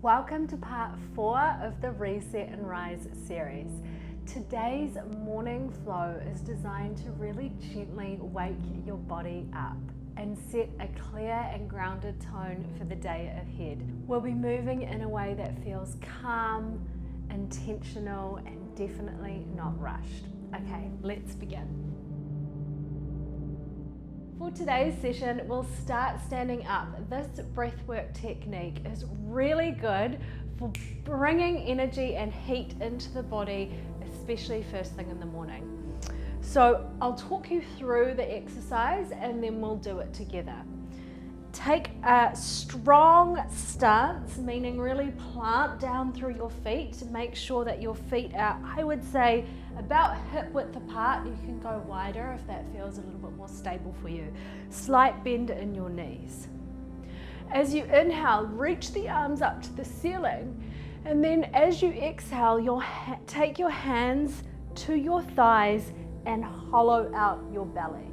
Welcome to part 4 of the Reset and Rise series. Today's morning flow is designed to really gently wake your body up and set a clear and grounded tone for the day ahead. We'll be moving in a way that feels calm, intentional, and definitely not rushed. Okay, let's begin. For today's session, we'll start standing up. This breathwork technique is really good for bringing energy and heat into the body, especially first thing in the morning. So I'll talk you through the exercise and then we'll do it together. Take a strong stance, meaning really plant down through your feet to make sure that your feet are, I would say, about hip width apart. You can go wider if that feels a little bit more stable for you. Slight bend in your knees. As you inhale, reach the arms up to the ceiling, and then as you exhale, take your hands to your thighs and hollow out your belly.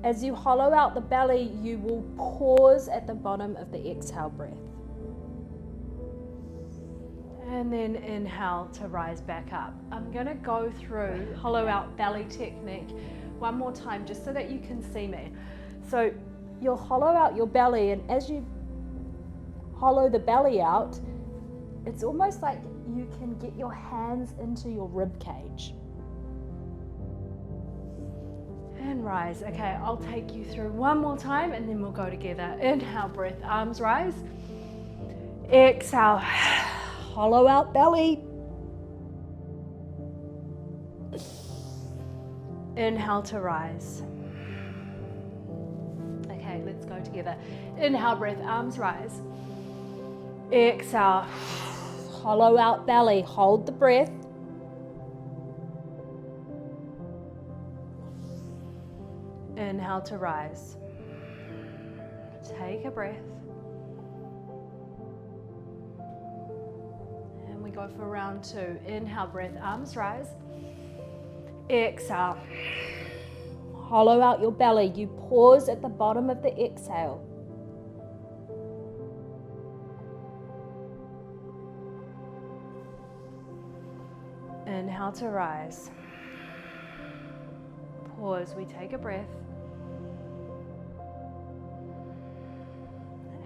As you hollow out the belly, you will pause at the bottom of the exhale breath. And then inhale to rise back up. I'm going to go through hollow out belly technique one more time just so that you can see me. So you'll hollow out your belly, and as you hollow the belly out, it's almost like you can get your hands into your rib cage. And rise. Okay, I'll take you through one more time and then we'll go together. Inhale, breath, arms rise. Exhale, hollow out belly. Inhale to rise. Okay, let's go together. Inhale, breath, arms rise. Exhale, hollow out belly. Hold the breath. Inhale to rise. Take a breath. And we go for round 2. Inhale, breath, arms rise. Exhale. Hollow out your belly. You pause at the bottom of the exhale. Inhale to rise. Pause, we take a breath.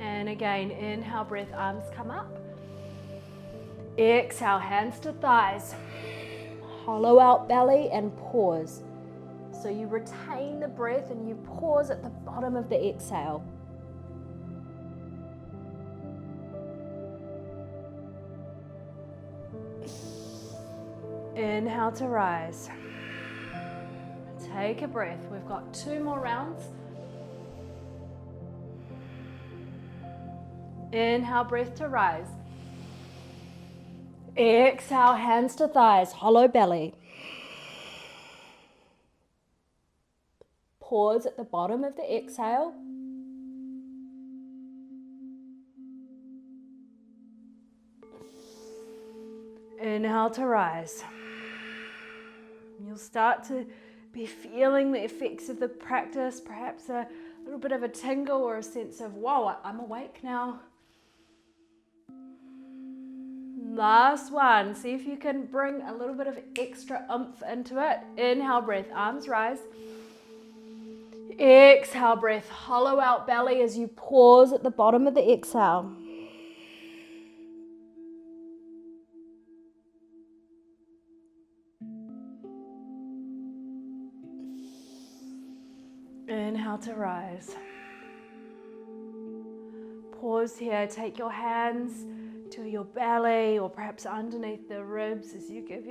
And again, inhale, breath, arms come up. Exhale, hands to thighs. Hollow out belly and pause. So you retain the breath and you pause at the bottom of the exhale. Inhale to rise. Take a breath. We've got 2 more rounds. Inhale, breath to rise. Exhale, hands to thighs, hollow belly. Pause at the bottom of the exhale. Inhale to rise. You'll start to be feeling the effects of the practice, perhaps a little bit of a tingle or a sense of, whoa, I'm awake now. Last one. See if you can bring a little bit of extra oomph into it. Inhale, breath, arms rise. Exhale, breath, hollow out belly as you pause at the bottom of the exhale. Inhale to rise. Pause here. Take your hands to your belly or perhaps underneath the ribs as you give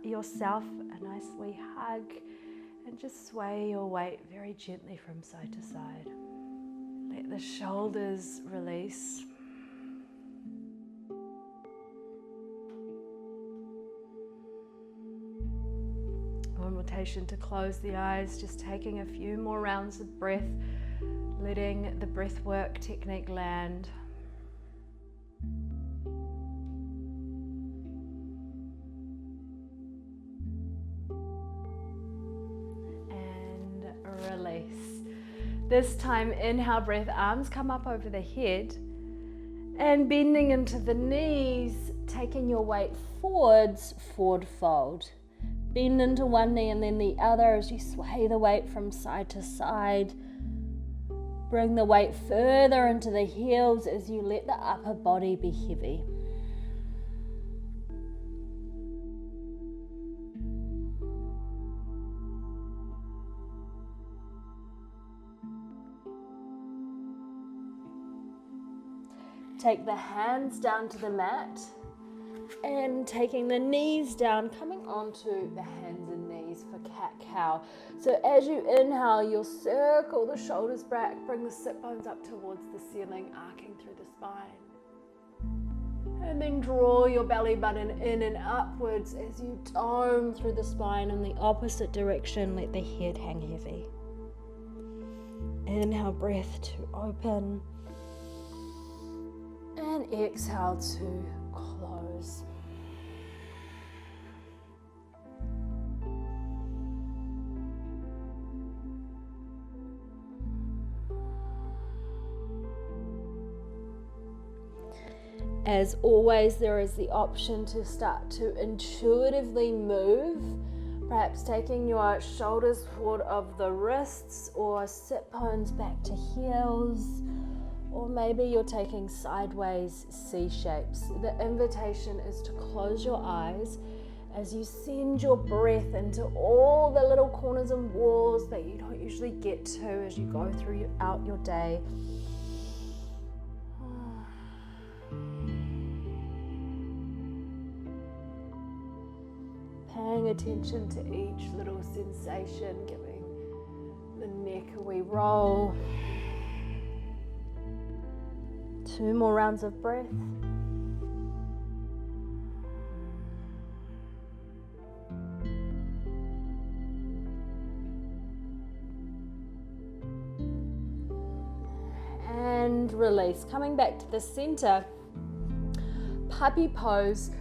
yourself a nice wee hug and just sway your weight very gently from side to side. Let the shoulders release. Invitation to close the eyes, just taking a few more rounds of breath, letting the breathwork technique land. And release. This time, inhale, breath, arms come up over the head. And bending into the knees, taking your weight forwards, forward fold. Bend into one knee and then the other as you sway the weight from side to side. Bring the weight further into the heels as you let the upper body be heavy. Take the hands down to the mat and taking the knees down, coming onto the hands and knees for cat-cow. So as you inhale, you'll circle the shoulders back, bring the sit bones up towards the ceiling, arcing through the spine. And then draw your belly button in and upwards as you dome through the spine in the opposite direction. Let the head hang heavy. Inhale, breath to open. And exhale to close. As always, there is the option to start to intuitively move, perhaps taking your shoulders forward of the wrists or sit bones back to heels. Or maybe you're taking sideways C shapes. The invitation is to close your eyes as you send your breath into all the little corners and walls that you don't usually get to as you go throughout your day. Paying attention to each little sensation, giving the neck a wee roll. 2 more rounds of breath. And release. Coming back to the center, puppy pose.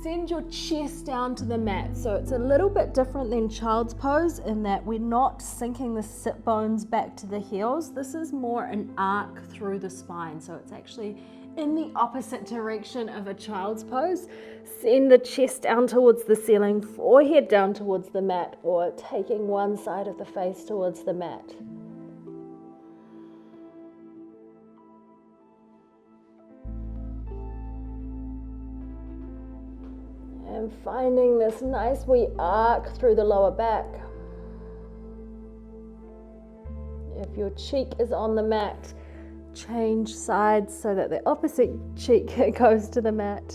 Send your chest down to the mat. So it's a little bit different than child's pose in that we're not sinking the sit bones back to the heels. This is more an arc through the spine. So it's actually in the opposite direction of a child's pose. Send the chest down towards the ceiling, forehead down towards the mat, or taking one side of the face towards the mat. And finding this nice wee arc through the lower back. If your cheek is on the mat, change sides so that the opposite cheek goes to the mat.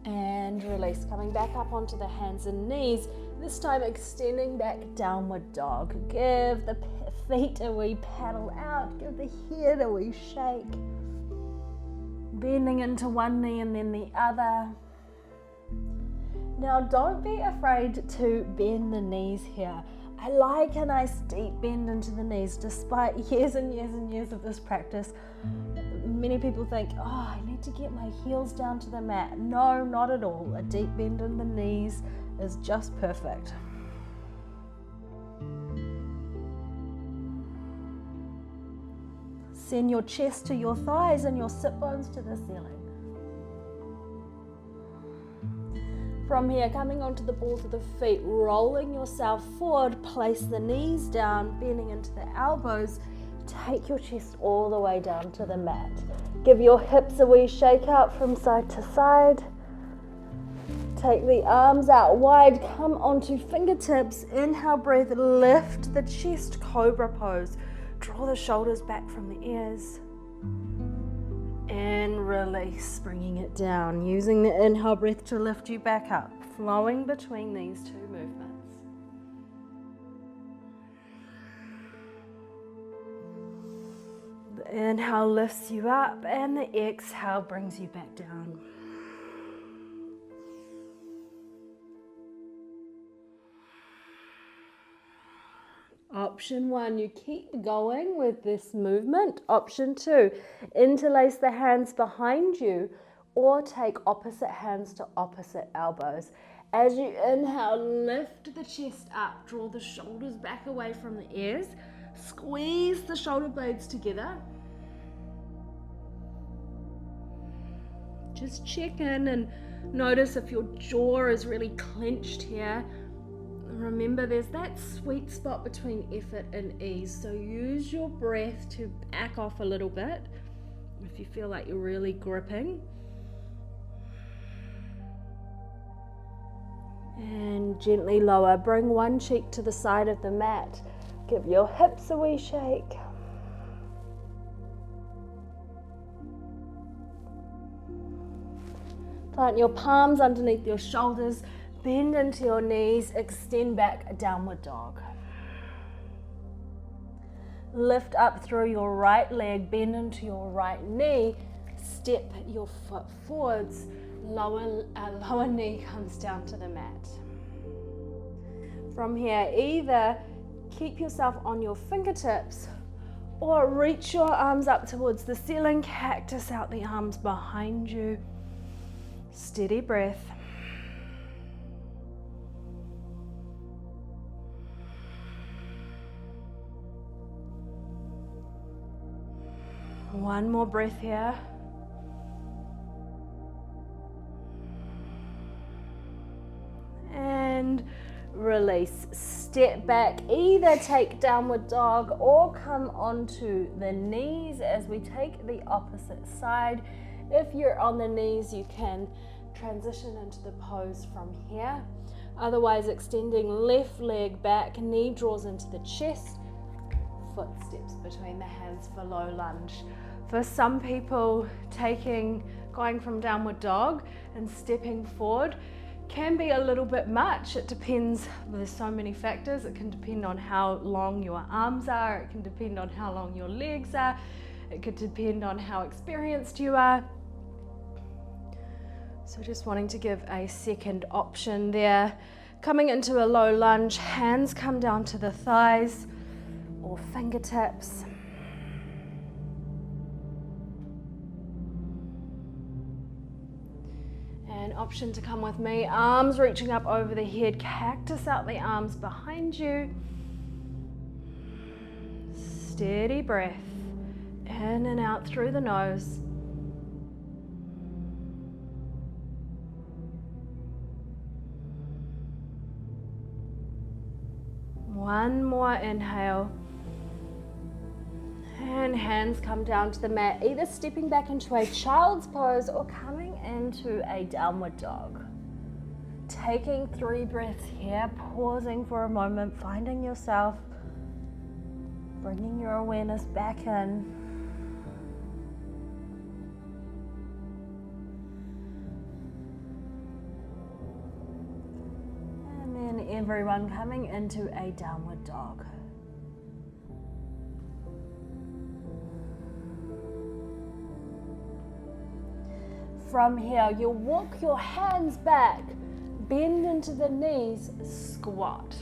And release, coming back up onto the hands and knees, this time extending back, downward dog. Give the feet a wee paddle out, give the head a wee shake. Bending into one knee and then the other. Now don't be afraid to bend the knees here. I like a nice deep bend into the knees despite years and years and years of this practice. Many people think, oh, I need to get my heels down to the mat. No, not at all. A deep bend in the knees is just perfect. Send your chest to your thighs and your sit bones to the ceiling. From here, coming onto the balls of the feet, rolling yourself forward, place the knees down, bending into the elbows. Take your chest all the way down to the mat. Give your hips a wee shake out from side to side. Take the arms out wide, come onto fingertips. Inhale, breath, lift the chest, cobra pose. Draw the shoulders back from the ears. And release, bringing it down. Using the inhale breath to lift you back up, flowing between these two movements. The inhale lifts you up and the exhale brings you back down. Option 1, you keep going with this movement. Option 2, interlace the hands behind you or take opposite hands to opposite elbows. As you inhale, lift the chest up, draw the shoulders back away from the ears, squeeze the shoulder blades together. Just check in and notice if your jaw is really clenched here. Remember, there's that sweet spot between effort and ease, so use your breath to back off a little bit if you feel like you're really gripping. And gently lower. Bring one cheek to the side of the mat. Give your hips a wee shake. Plant your palms underneath your shoulders. Bend into your knees. Extend back, a downward dog. Lift up through your right leg. Bend into your right knee. Step your foot forwards. Lower knee comes down to the mat. From here, either keep yourself on your fingertips or reach your arms up towards the ceiling, cactus out the arms behind you. Steady breath. One more breath here. And release. Step back. Either take downward dog or come onto the knees as we take the opposite side. If you're on the knees, you can transition into the pose from here. Otherwise, extending left leg back, knee draws into the chest, foot steps between the hands for low lunge. For some people, going from downward dog and stepping forward can be a little bit much. It depends, there's so many factors. It can depend on how long your arms are, it can depend on how long your legs are, it could depend on how experienced you are. So just wanting to give a second option there. Coming into a low lunge, hands come down to the thighs or fingertips. An option to come with me, arms reaching up over the head, cactus out the arms behind you. Steady breath, in and out through the nose. One more inhale. And hands come down to the mat, either stepping back into a child's pose or coming into a downward dog. Taking 3 breaths here, pausing for a moment, finding yourself, bringing your awareness back in. And then everyone coming into a downward dog. From here, you'll walk your hands back, bend into the knees, squat.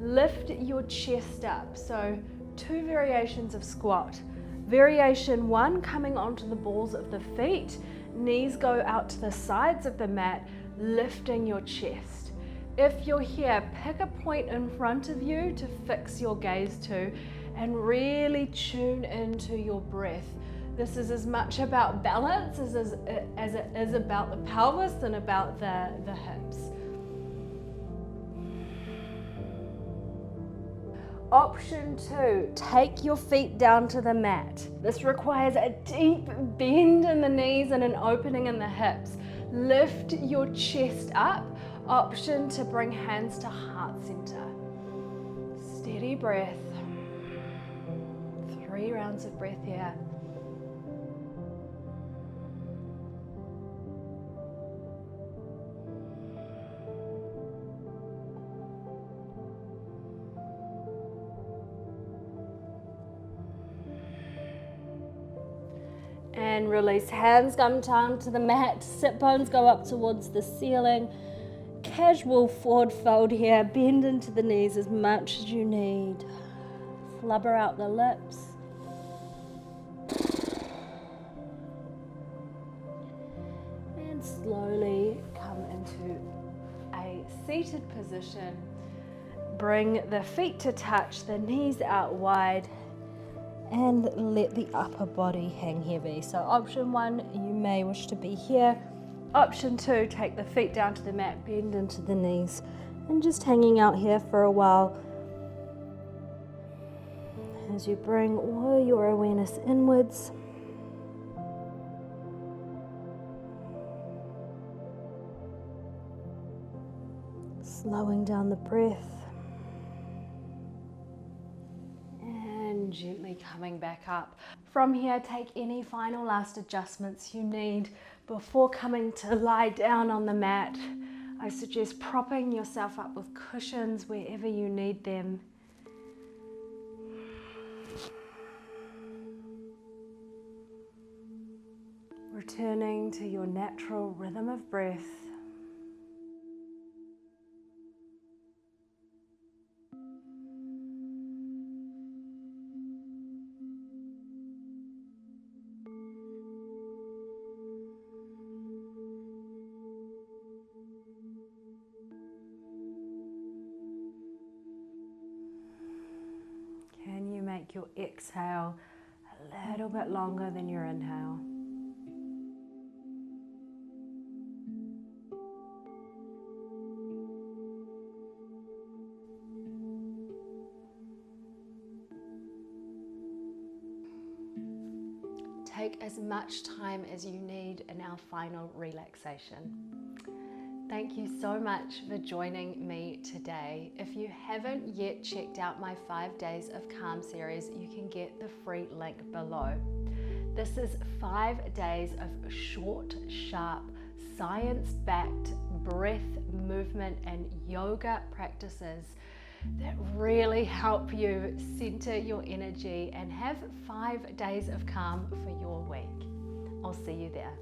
Lift your chest up. So 2 variations of squat. Variation 1, coming onto the balls of the feet, knees go out to the sides of the mat, lifting your chest. If you're here, pick a point in front of you to fix your gaze to and really tune into your breath. This is as much about balance as it is about the pelvis and about the hips. Option 2, take your feet down to the mat. This requires a deep bend in the knees and an opening in the hips. Lift your chest up. Option to bring hands to heart center. Steady breath. 3 rounds of breath here. And release, hands come down to the mat, sit bones go up towards the ceiling. Casual forward fold here, bend into the knees as much as you need. Flubber out the lips. And slowly come into a seated position. Bring the feet to touch, the knees out wide, and let the upper body hang heavy. So option 1, you may wish to be here. Option 2, take the feet down to the mat, bend into the knees, and just hanging out here for a while as you bring all your awareness inwards. Slowing down the breath. And gently coming back up. From here, take any final last adjustments you need before coming to lie down on the mat. I suggest propping yourself up with cushions wherever you need them. Returning to your natural rhythm of breath. Can you make your exhale a little bit longer than your inhale? Take as much time as you need in our final relaxation. Thank you so much for joining me today. If you haven't yet checked out my 5 Days of Calm series, you can get the free link below. This is 5 days of short, sharp, science-backed breath, movement, and yoga practices that really help you center your energy and have 5 days of calm for your week. I'll see you there.